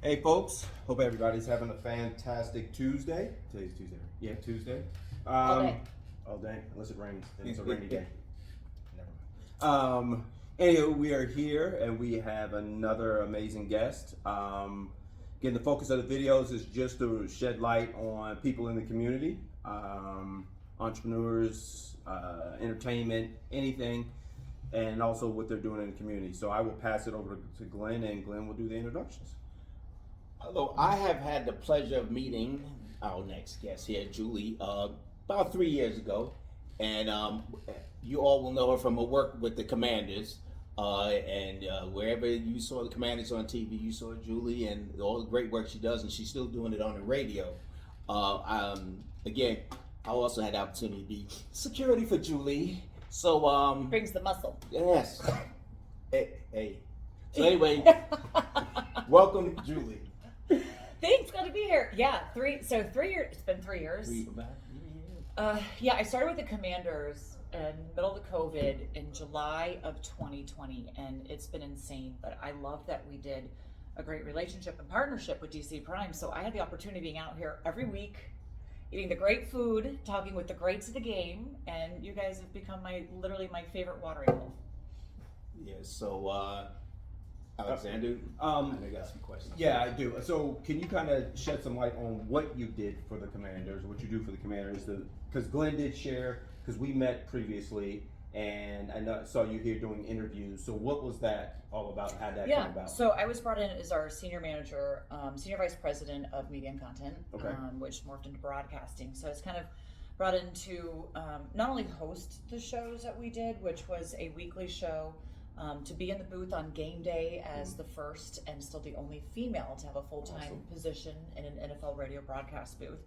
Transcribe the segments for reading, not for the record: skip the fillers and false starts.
Hey folks, hope everybody's having a fantastic Tuesday. Today's Tuesday. Yeah, Tuesday. All day. All day, unless it rains. Then it's a rainy day. Never mind. Anyway, we are here and we have another amazing guest. Again, the focus of the videos is just to shed light on people in the community, entrepreneurs, entertainment, anything, and also what they're doing in the community. So I will pass it over to Glenn, and Glenn will do the introductions. Hello, I have had the pleasure of meeting our next guest here, Julie, about 3 years ago. And you all will know her from her work with the Commanders. And wherever you saw the Commanders on TV, you saw Julie and all the great work she does, and she's still doing it on the radio. Again, I also had the opportunity to be security for Julie. So, Brings the muscle. yes. Hey. So anyway, welcome, Julie. Thanks, glad to be here. Yeah, 3 years. It's been 3 years. Yeah, I started with the Commanders in the middle of the COVID in July of 2020, and it's been insane. But I love that we did a great relationship and partnership with DC Prime. So I had the opportunity of being out here every week, eating the great food, talking with the greats of the game, and you guys have become literally my favorite watering hole. Yeah, so Alexander, I got some questions. Yeah, I do. So can you kind of shed some light on what you did for the Commanders, what you do for the Commanders? Because Glenn did share, because we met previously, and I saw you here doing interviews. So what was that all about? How did that come about? So I was brought in as our senior manager, senior vice president of media and content, Okay. Which morphed into broadcasting. So I was kind of brought in to not only host the shows that we did, which was a weekly show, to be in the booth on game day as the first and still the only female to have a full-time position in an NFL radio broadcast booth,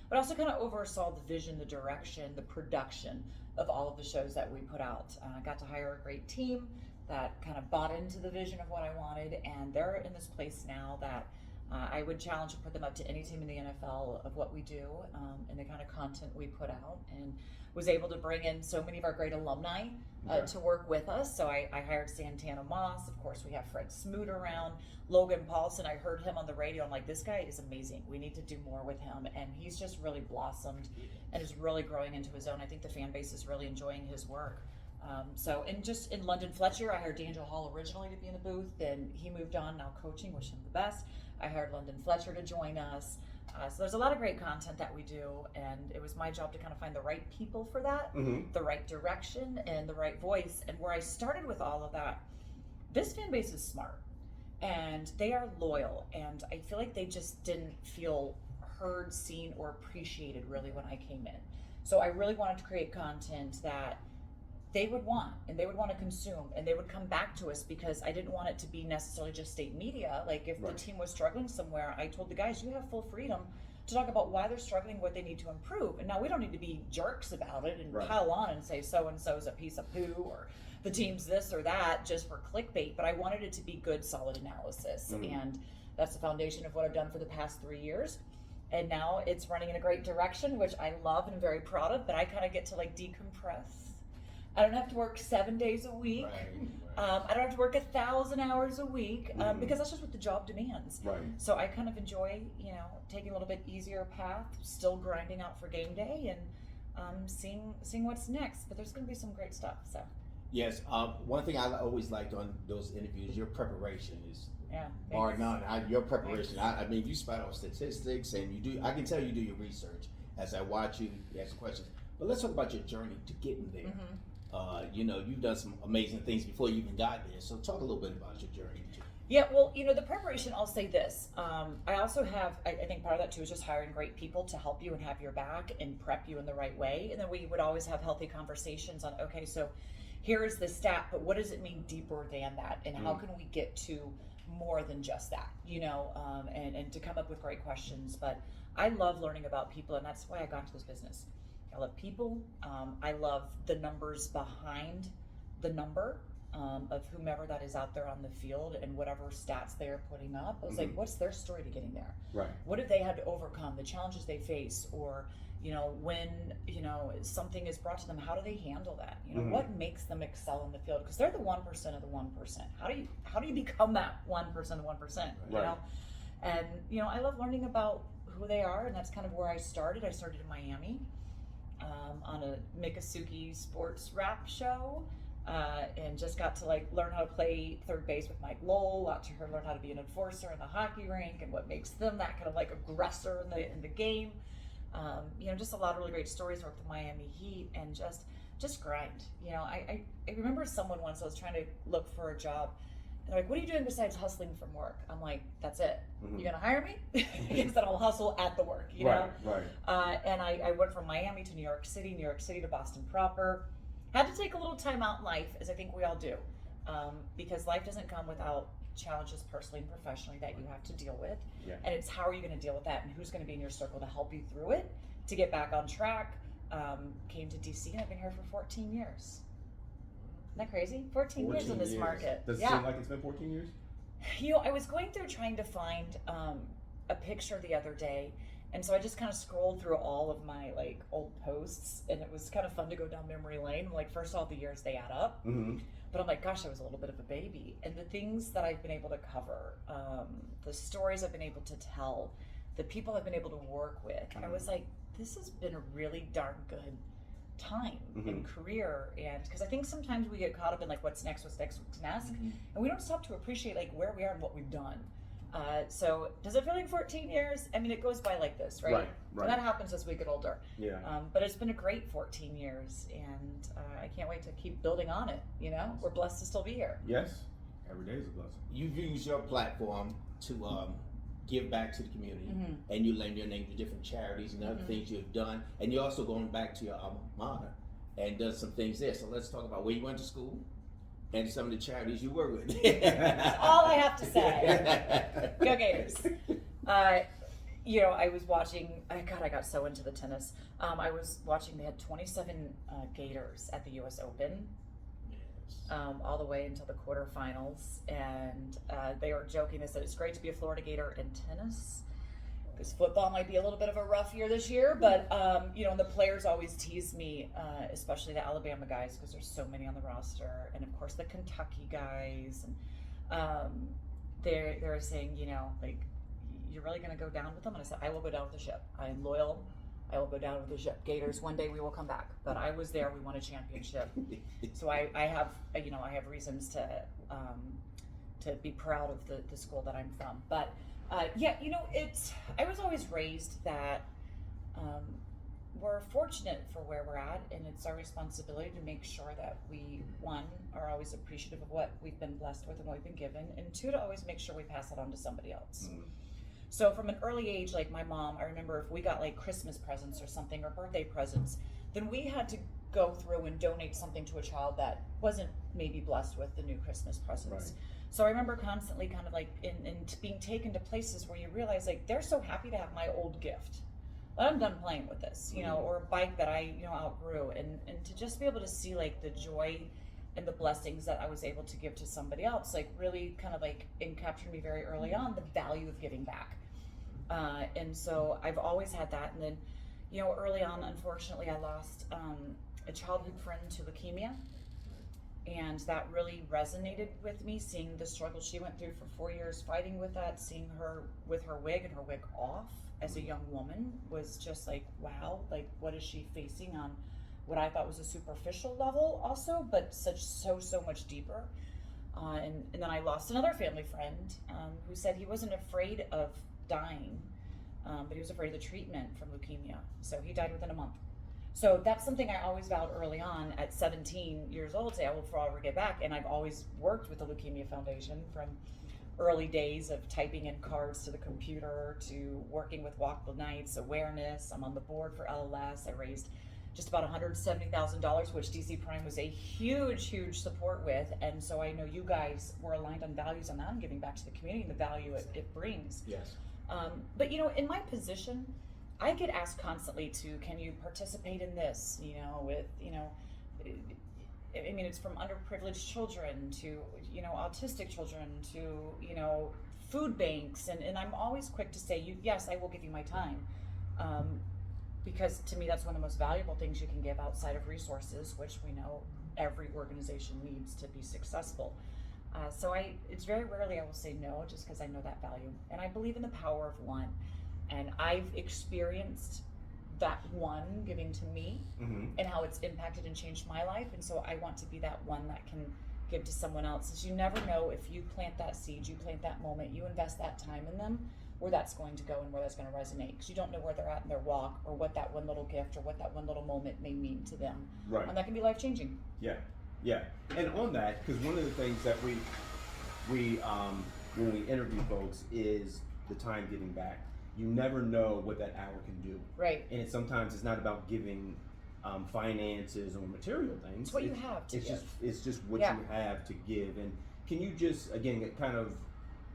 but also kind of oversaw the vision, the direction, the production of all of the shows that we put out. I got to hire a great team that kind of bought into the vision of what I wanted, and they're in this place now that I would challenge and put them up to any team in the NFL of what we do and the kind of content we put out, and was able to bring in so many of our great alumni to work with us. So I hired Santana Moss. Of course, we have Fred Smoot around. Logan Paulson, I heard him on the radio. I'm like, this guy is amazing. We need to do more with him. And he's just really blossomed and is really growing into his own. I think the fan base is really enjoying his work. In London Fletcher, I hired D'Angelo Hall originally to be in the booth. Then he moved on, now coaching, wish him the best. I hired London Fletcher to join us. So there's a lot of great content that we do, and it was my job to kind of find the right people for that, the right direction, and the right voice. And where I started with all of that, this fan base is smart, and they are loyal, and I feel like they just didn't feel heard, seen, or appreciated really when I came in. So I really wanted to create content that they would want and they would want to consume, and they would come back to us, because I didn't want it to be necessarily just state media. Like if the team was struggling somewhere, I told the guys, you have full freedom to talk about why they're struggling, what they need to improve. And now we don't need to be jerks about it and pile on and say so-and-so's a piece of poo or the team's this or that just for clickbait. But I wanted it to be good, solid analysis. And that's the foundation of what I've done for the past 3 years. And now it's running in a great direction, which I love and am very proud of, but I kind of get to decompress. I don't have to work 7 days a week. I don't have to work 1,000 hours a week because that's just what the job demands. So I kind of enjoy, taking a little bit easier path, still grinding out for game day, and seeing what's next. But there's going to be some great stuff. So. Yes, one thing I always liked on those interviews, your preparation is bar none. Your preparation. I mean, you spout on statistics, and you do. I can tell you do your research as I watch you ask questions. But let's talk about your journey to getting there. You've done some amazing things before you even got there. So talk a little bit about your journey. Yeah, well, the preparation, I'll say this. I also have, I think part of that too is just hiring great people to help you and have your back and prep you in the right way. And then we would always have healthy conversations on, okay, so here is the stat, but what does it mean deeper than that? And how can we get to more than just that, and to come up with great questions. But I love learning about people, and that's why I got into this business. I love people. I love the numbers behind the number of whomever that is out there on the field and whatever stats they're putting up. I was like, what's their story to getting there? What have they had to overcome, the challenges they face, or when something is brought to them, how do they handle that? What makes them excel in the field? Because they're the 1% of the 1%. How do you become that 1% of 1%? And, you know, I love learning about who they are, and that's kind of where I started. I started in Miami on a Miccosukee sports rap show. And just got to like learn how to play third base with Mike Lowell, got to learn how to be an enforcer in the hockey rink and what makes them that kind of like aggressor in the game. You know, just a lot of really great stories with the Miami Heat and just grind. You know, I remember someone once, I was trying to look for a job, and they're like, what are you doing besides hustling from work? I'm like, that's it. Mm-hmm. You're gonna hire me? Because then I'll hustle at the work, you know? Right. And I went from Miami to New York City to Boston proper. Had to take a little time out in life, as I think we all do, because life doesn't come without challenges personally and professionally that you have to deal with. Yeah. And it's how are you going to deal with that, and who's going to be in your circle to help you through it, to get back on track. Came to DC, and I've been here for 14 years. Isn't that crazy? 14 years in this market. Does it seem like it's been 14 years? You know, I was going through trying to find a picture the other day. And so I just kind of scrolled through all of my like old posts, and it was kind of fun to go down memory lane. Like, first all the years they add up, but I'm like, gosh, I was a little bit of a baby. And the things that I've been able to cover, the stories I've been able to tell, the people I've been able to work with, I was like, this has been a really darn good time and career. And because I think sometimes we get caught up in like what's next, and we don't stop to appreciate like where we are and what we've done. So does it feel like 14 years? I mean, it goes by like this, right? Right. And that happens as we get older. Yeah. But it's been a great 14 years, and I can't wait to keep building on it. You know, we're blessed to still be here. Yes. Every day is a blessing. You've used your platform to give back to the community, and you lend your name to different charities and other things you've done, and you're also going back to your alma mater and done some things there. So let's talk about where you went to school and some of the charities you work with. That's all I have to say. Go Gators. You know, I was watching, I got so into the tennis. I was watching, they had 27 Gators at the US Open, all the way until the quarterfinals. And they were joking, they said it's great to be a Florida Gator in tennis, because football might be a little bit of a rough year this year, but you know, and the players always tease me, especially the Alabama guys, because there's so many on the roster, and of course the Kentucky guys, and they're saying, you know, like, you're really going to go down with them? And I said, I will go down with the ship. I am loyal. I will go down with the ship. Gators, one day we will come back. But I was there. We won a championship. So I have, you know, I have reasons to be proud of the school that I'm from. But yeah, you know, I was always raised that we're fortunate for where we're at, and it's our responsibility to make sure that we, one, are always appreciative of what we've been blessed with and what we've been given, and two, to always make sure we pass it on to somebody else. So from an early age, like my mom, I remember if we got like Christmas presents or something, or birthday presents, then we had to go through and donate something to a child that wasn't maybe blessed with the new Christmas presents. Right. So I remember constantly kind of like in being taken to places where you realize like they're so happy to have my old gift, but I'm done playing with this, you know, or a bike that I, you know, outgrew, and to just be able to see like the joy and the blessings that I was able to give to somebody else, like really kind of like captured me very early on, the value of giving back. And so I've always had that. And then, you know, early on, unfortunately, I lost a childhood friend to leukemia. And that really resonated with me, seeing the struggle she went through for 4 years fighting with that, seeing her with her wig and her wig off as a young woman was just like, wow, like what is she facing on what I thought was a superficial level also, but so much deeper. And then I lost another family friend who said he wasn't afraid of dying, but he was afraid of the treatment from leukemia. So he died within a month. So that's something I always vowed early on at 17 years old, say I will forever get back. And I've always worked with the Leukemia Foundation from early days of typing in cards to the computer to working with Walk the Nights awareness. I'm on the board for LLS. I raised just about $170,000, which DC Prime was a huge support with. And so I know you guys were aligned on values on that and giving back to the community and the value it brings. Yes. But you know, in my position, I get asked constantly can you participate in this, you know, with, you know, I mean, it's from underprivileged children to, you know, autistic children to, you know, food banks. And I'm always quick to say, yes, I will give you my time. Because to me, that's one of the most valuable things you can give outside of resources, which we know every organization needs to be successful. It's very rarely I will say no, just because I know that value, and I believe in the power of one, and I've experienced that one giving to me, and how it's impacted and changed my life, and so I want to be that one that can give to someone else. Is you never know, if you plant that seed, you plant that moment, you invest that time in them, where that's going to go and where that's going to resonate, because you don't know where they're at in their walk, or what that one little gift or what that one little moment may mean to them. Right. And that can be life changing. Yeah. And on that, because one of the things that we when we interview folks is the time giving back. You never know what that hour can do. Right. And sometimes it's not about giving finances or material things. It's what you have to give. It's just what you have to give. And can you just, again, kind of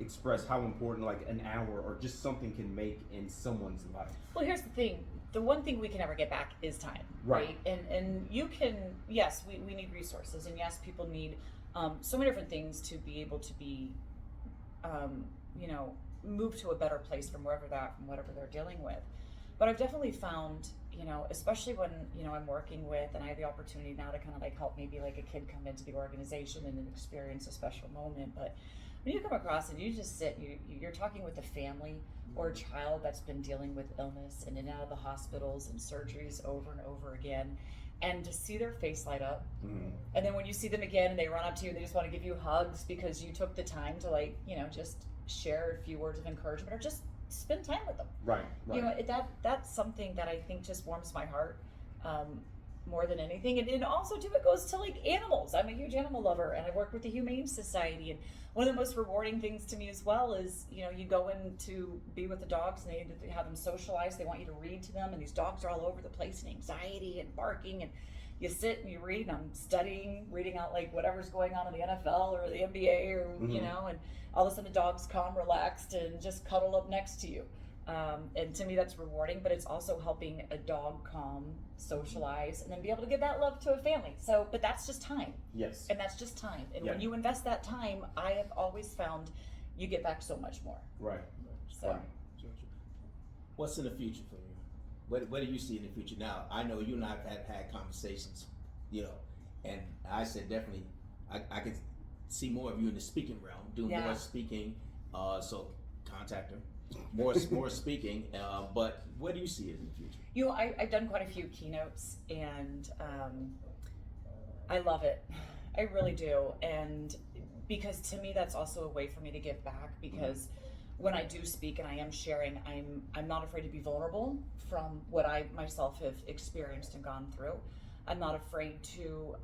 express how important like an hour or just something can make in someone's life? Well, here's the thing. The one thing we can never get back is time, right? And you can, yes, we need resources, and yes, people need so many different things to be able to be, move to a better place from whatever they're dealing with. But I've definitely found, especially when, I'm working with, and I have the opportunity now to kind of like help maybe like a kid come into the organization and experience a special moment. But when you come across and you just sit, you're talking with a family or a child that's been dealing with illness and in and out of the hospitals and surgeries over and over again, and to see their face light up, and then when you see them again and they run up to you and they just want to give you hugs because you took the time to like, just share a few words of encouragement or just spend time with them. Right. That's something that I think just warms my heart more than anything. And also too, it goes to like animals. I'm a huge animal lover, and I work with the Humane Society, and one of the most rewarding things to me as well is, you go in to be with the dogs and they need to have them socialize. They want you to read to them, and these dogs are all over the place and anxiety and barking, and you sit and you read, and I'm studying, reading out like whatever's going on in the NFL or the NBA or, and all of a sudden the dog's calm, relaxed, and just cuddle up next to you. And to me that's rewarding, but it's also helping a dog calm, socialize, and then be able to give that love to a family. So, but that's just time. Yes. And that's just time. And when you invest that time, I have always found you get back so much more. Right. So. Right. What's in the future for you? What do you see in the future? Now, I know you and I have had conversations, and I said definitely I can see more of you in the speaking realm, doing more speaking, so contact her. More speaking, but what do you see in the future? I've done quite a few keynotes, and I love it. I really do, and because to me that's also a way for me to give back, because when I do speak and I am sharing, I'm not afraid to be vulnerable from what I myself have experienced and gone through. I'm not afraid to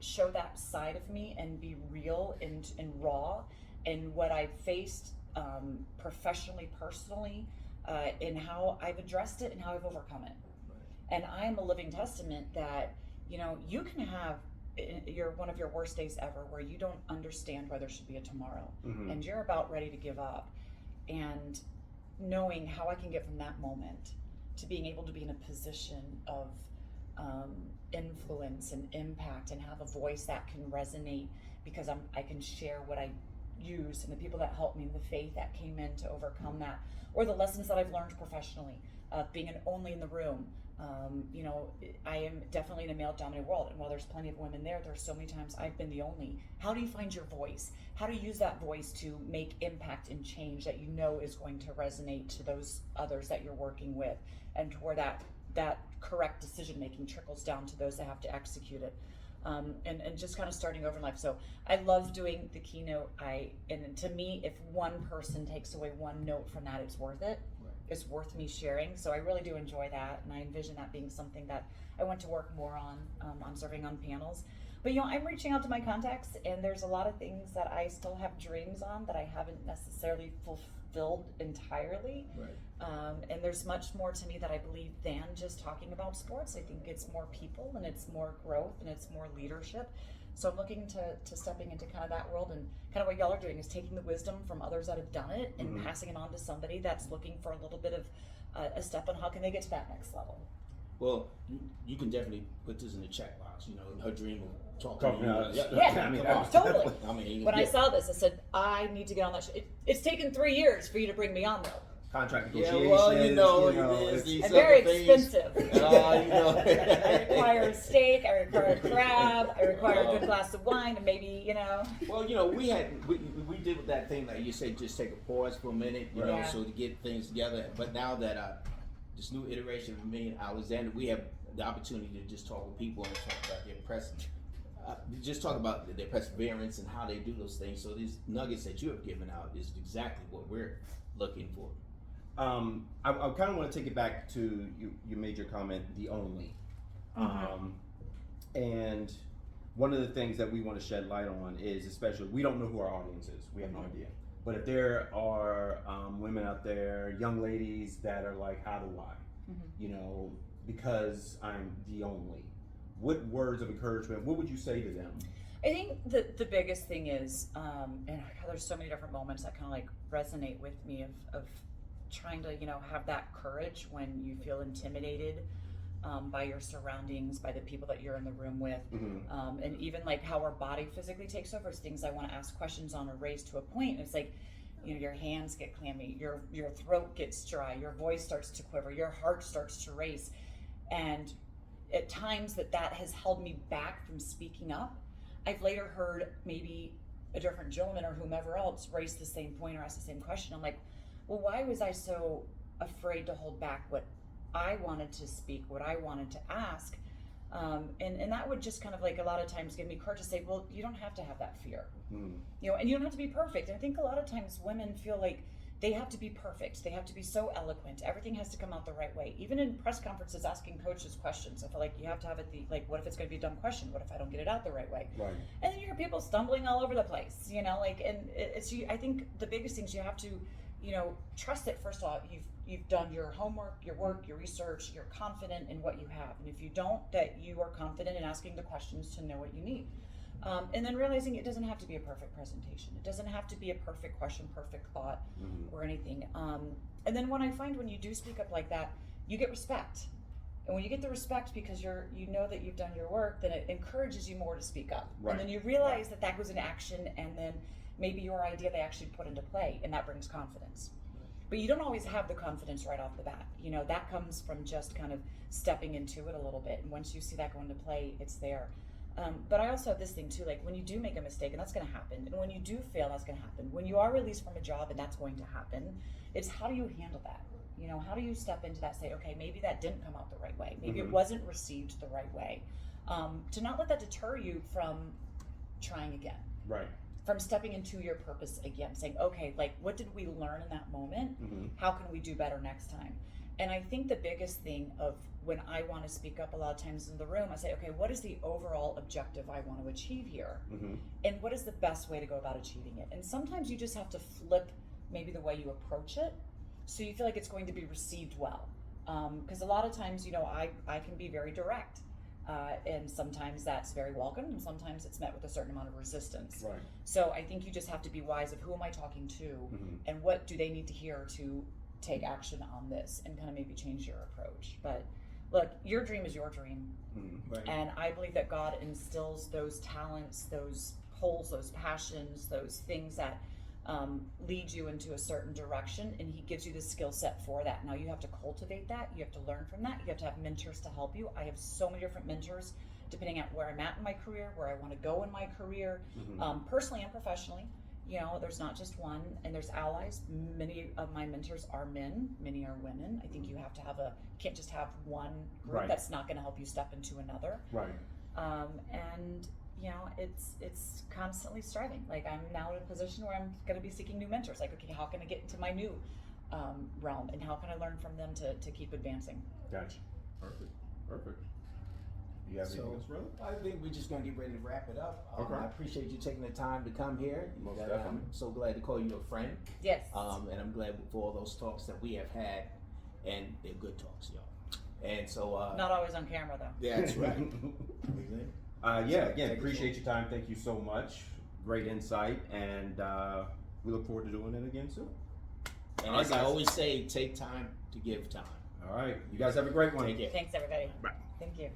show that side of me and be real and raw in what I've faced professionally, personally, in how I've addressed it and how I've overcome it. And I am a living testament that, you can have one of your worst days ever where you don't understand why there should be a tomorrow, and you're about ready to give up. And knowing how I can get from that moment to being able to be in a position of influence and impact and have a voice that can resonate, because I can share what I use and the people that helped me, and the faith that came in to overcome that, or the lessons that I've learned professionally, being an only in the room. I am definitely in a male-dominated world, and while there's plenty of women there's so many times I've been the only. How do you find your voice? How do you use that voice to make impact and change that is going to resonate to those others that you're working with, and to where that correct decision-making trickles down to those that have to execute it. And just kind of starting over in life. So I love doing the keynote. And to me, if one person takes away one note from that, it's worth it. Right. It's worth me sharing. So I really do enjoy that, and I envision that being something that I want to work more on serving on panels. But I'm reaching out to my contacts, and there's a lot of things that I still have dreams on that I haven't necessarily fulfilled entirely. Right. And there's much more to me that I believe than just talking about sports. I think it's more people, and it's more growth, and it's more leadership. So I'm looking to stepping into kind of that world, and kind of what y'all are doing is taking the wisdom from others that have done it and passing it on to somebody that's looking for a little bit of a step on how can they get to that next level. Well, you can definitely put this in the check box. Her dream of talking. Totally. When I saw this, I said, I need to get on that show. It's taken 3 years for you to bring me on, though. contract Yeah, negotiations. well, it's- these I'm very other things. expensive. I I require a steak, I require a crab, I require a good glass of wine, and maybe, Well, we did that thing that you say, just take a pause for a minute, Yeah. so to get things together. But now that this new iteration of me and Alexander, we have the opportunity to just talk with people and talk about just talk about their perseverance and how they do those things. So these nuggets that you have given out is exactly what we're looking for. I kind of want to take it back to you made your comment, the only. And one of the things that we want to shed light on is, especially, we don't know who our audience is. We have no idea. But if there are women out there, young ladies that are like, how do I? Because I'm the only. What words of encouragement, what would you say to them? I think the biggest thing is, and there's so many different moments that kind of like resonate with me of trying to, have that courage when you feel intimidated by your surroundings, by the people that you're in the room with, and even like how our body physically takes over. It's things I want to ask questions on or raise to a point. And it's like, your hands get clammy, your throat gets dry, your voice starts to quiver, your heart starts to race. And at times that has held me back from speaking up. I've later heard maybe a different gentleman or whomever else raise the same point or ask the same question. I'm like, well, why was I so afraid to hold back what I wanted to speak, what I wanted to ask? And that would just kind of like a lot of times give me courage to say, well, you don't have to have that fear, and you don't have to be perfect. And I think a lot of times women feel like they have to be perfect. They have to be so eloquent. Everything has to come out the right way. Even in press conferences, asking coaches questions, I feel like you have to have it what if it's going to be a dumb question? What if I don't get it out the right way? Right. And then you hear people stumbling all over the place, and I think the biggest things you have to, trust that first of all, you've done your homework, your work, your research, you're confident in what you have. And if you don't, that you are confident in asking the questions to know what you need. And then realizing it doesn't have to be a perfect presentation. It doesn't have to be a perfect question, perfect thought, or anything. And then when you do speak up like that, you get respect. And when you get the respect because you know that you've done your work, then it encourages you more to speak up. Right. And then you realize that was an action, and then maybe your idea they actually put into play, and that brings confidence. But you don't always have the confidence right off the bat. That comes from just kind of stepping into it a little bit. And once you see that go into play, it's there. But I also have this thing too, like when you do make a mistake, and that's going to happen, and when you do fail, that's going to happen. When you are released from a job, and that's going to happen, it's how do you handle that? How do you step into that, say, okay, maybe that didn't come out the right way. Maybe it wasn't received the right way. To not let that deter you from trying again. Right. From stepping into your purpose again, saying, okay, like what did we learn in that moment? How can we do better next time? And I think the biggest thing of when I want to speak up a lot of times in the room, I say, okay, what is the overall objective I want to achieve here? And what is the best way to go about achieving it? And sometimes you just have to flip maybe the way you approach it so you feel like it's going to be received well. Because a lot of times, I can be very direct. And sometimes that's very welcome, and sometimes it's met with a certain amount of resistance. Right. So I think you just have to be wise of who am I talking to, and what do they need to hear to take action on this, and kind of maybe change your approach. But look, your dream is your dream, Right. and I believe that God instills those talents, those pulls, those passions, those things that lead you into a certain direction, and He gives you the skill set for that. Now you have to cultivate that, you have to learn from that, you have to have mentors to help you. I have so many different mentors depending on where I'm at in my career, where I want to go in my career, personally and professionally. There's not just one, and there's allies. Many of my mentors are men, many are women. I think you have to can't just have one group. Right. That's not going to help you step into another. Right. And it's constantly striving. Like I'm now in a position where I'm going to be seeking new mentors. Like, okay, how can I get into my new realm, and how can I learn from them to keep advancing? Gotcha. Perfect. You have anything else, brother? I think we're just going to get ready to wrap it up. Okay. I appreciate you taking the time to come here. Most I'm definitely. so glad to call you a friend. Yes. And I'm glad for all those talks that we have had, and they're good talks, y'all. And so Not always on camera though. that's right. Again, appreciate your time. Thank you so much. Great insight, and we look forward to doing it again soon. And All right, as I guys. always say, take time to give time. All right. You guys have a great one. Take care. Thanks everybody. Bye. Thank you.